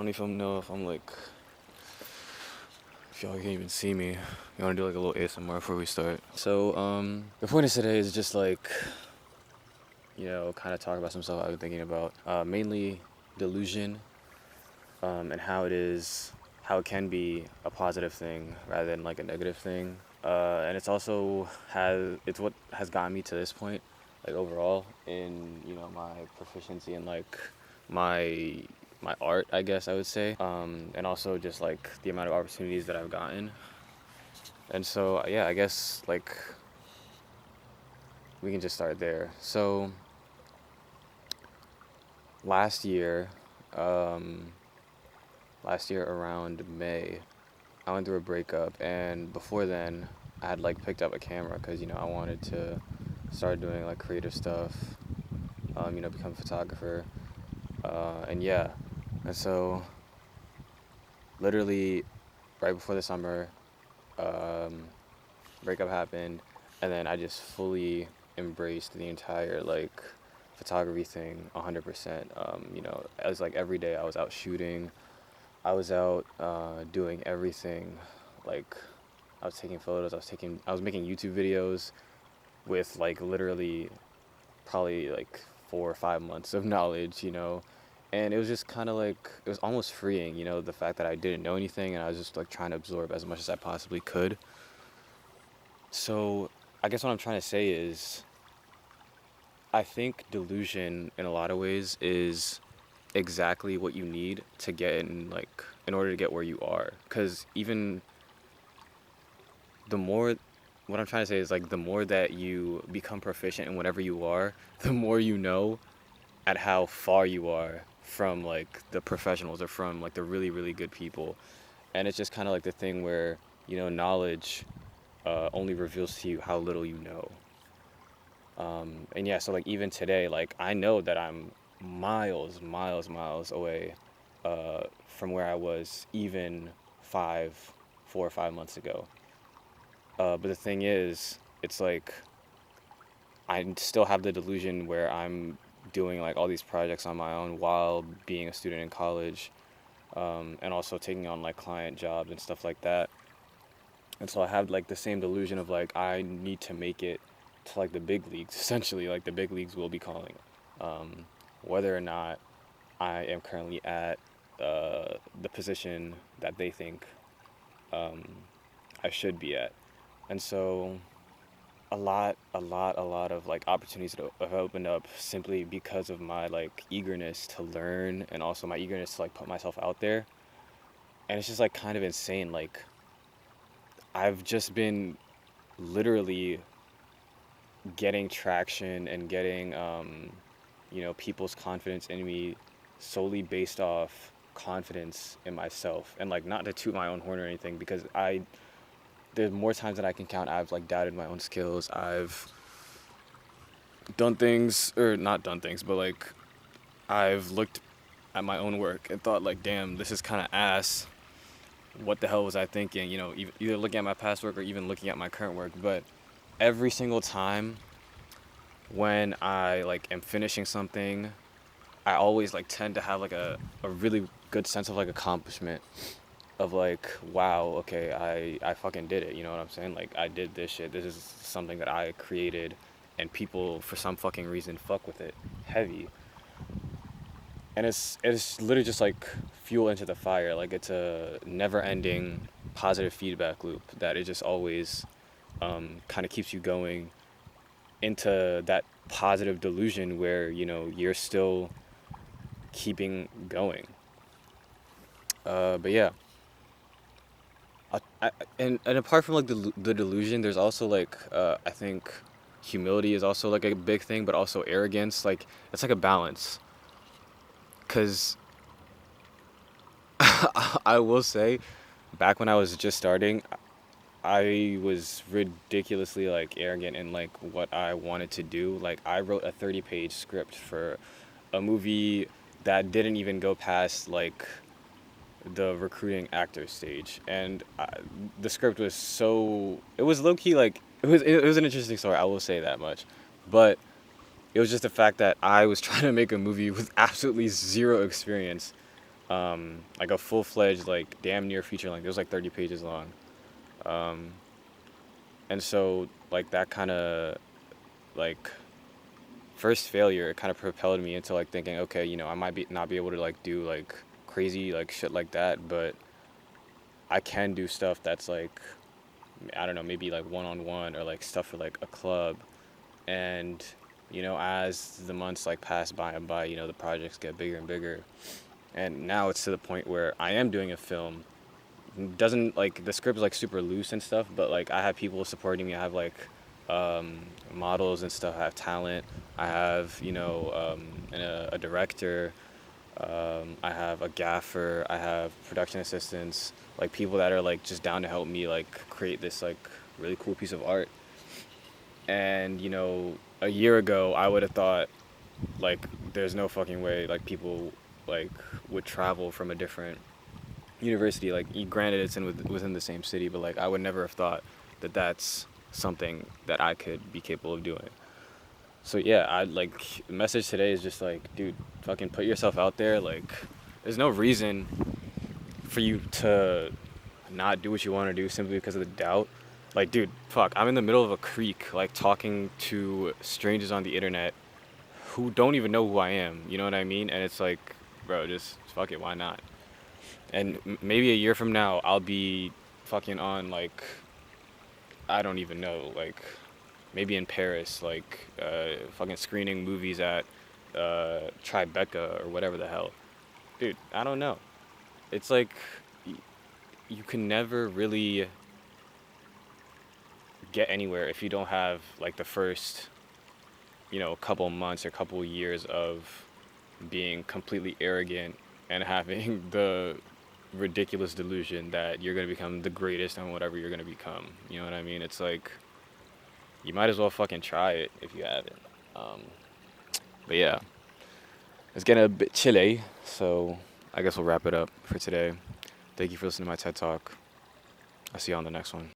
don't even know if I'm like, if y'all can't even see me. You wanna do like a little ASMR before we start? So, the point of today is just like, kind of talk about some stuff I've been thinking about. Mainly delusion, and how it can be a positive thing rather than like a negative thing. And it's what has gotten me to this point, like overall in, my proficiency in like my my art, I guess I would say, and also just like the amount of opportunities that I've gotten. And so, yeah, I guess like we can just start there. So last year, um, last year around May, I went through a breakup, and before then, I had like picked up a camera because I wanted to start doing like creative stuff, become a photographer, and yeah, and so literally right before the summer, um, breakup happened, and then I just fully embraced the entire like photography thing 100%. It was like every day I was out shooting, I was out doing everything. Like I was taking photos, I was making YouTube videos with like literally probably like 4 or 5 months of knowledge, and it was just kind of like it was almost freeing, the fact that I didn't know anything and I was just like trying to absorb as much as I possibly could. So I guess what I'm trying to say is I think delusion in a lot of ways is exactly what you need to get in order to get where you are, because even the more what I'm trying to say is like the more that you become proficient in whatever you are, the more you know at how far you are from like the professionals or from like the really really good people. And it's just kind of like the thing where knowledge only reveals to you how little you know. And yeah, so like even today, like I know that I'm miles, miles, miles away from where I was even 4 or 5 months ago. But the thing is, it's like I still have the delusion where I'm doing like all these projects on my own while being a student in college, and also taking on like client jobs and stuff like that. And so I have like the same delusion of like I need to make it to like the big leagues. Essentially, like the big leagues will be calling, whether or not I am currently at the position that they think um, I should be at. And so a lot of like opportunities that have opened up simply because of my like eagerness to learn and also my eagerness to like put myself out there. And it's just like kind of insane. Like I've just been literally getting traction and getting people's confidence in me solely based off confidence in myself, and like not to toot my own horn or anything, because I there's more times than I can count I've like doubted my own skills. I've done things, or not done things, but like I've looked at my own work and thought like, damn, this is kind of ass. What the hell was I thinking? Either looking at my past work or even looking at my current work. But every single time when I like am finishing something, I always like tend to have like a really good sense of like accomplishment, of like, wow, okay, I fucking did it. You know what I'm saying? Like I did this shit. This is something that I created, and people for some fucking reason fuck with it heavy. And it's literally just like fuel into the fire. Like it's a never ending positive feedback loop that it just always kind of keeps you going into that positive delusion where you're still keeping going. But yeah, and apart from like the delusion, there's also like I think humility is also like a big thing, but also arrogance. Like it's like a balance. Cause I will say, back when I was just starting, I was ridiculously like arrogant in like what I wanted to do. Like I wrote a 30-page script for a movie that didn't even go past like the recruiting actor stage, and the script was it was low key, like it was an interesting story. I will say that much, but it was just the fact that I was trying to make a movie with absolutely zero experience, like a full-fledged like damn near feature length. It was like 30 pages long. Um, and so like that kind of like first failure, it kind of propelled me into like thinking, okay, I might be not be able to like do like crazy like shit like that, but I can do stuff that's like, I don't know, maybe like one-on-one or like stuff for like a club. And as the months like pass by and by, the projects get bigger and bigger, and now it's to the point where I am doing a film. Doesn't like the script is like super loose and stuff, but like I have people supporting me. I have like models and stuff. I have talent. I have a director. I have a gaffer. I have production assistants. Like people that are like just down to help me like create this like really cool piece of art. And a year ago I would have thought like there's no fucking way like people like would travel from a different university. Like granted it's within the same city, but like I would never have thought that that's something that I could be capable of doing. So yeah, I like the message today is just like, dude, fucking put yourself out there. Like there's no reason for you to not do what you want to do simply because of the doubt. Like, dude, fuck, I'm in the middle of a creek like talking to strangers on the internet who don't even know who I am, you know what I mean? And it's like, bro, just fuck it, why not? And maybe a year from now I'll be fucking on like, I don't even know, like maybe in Paris, like fucking screening movies at Tribeca or whatever the hell. Dude, I don't know. It's like you can never really get anywhere if you don't have like the first, couple months or couple years of being completely arrogant and having the ridiculous delusion that you're going to become the greatest on whatever you're going to become. You know what I mean? It's like you might as well fucking try it if you haven't. Um, but yeah, it's getting a bit chilly, so I guess we'll wrap it up for today. Thank you for listening to my TED Talk. I'll see you on the next one.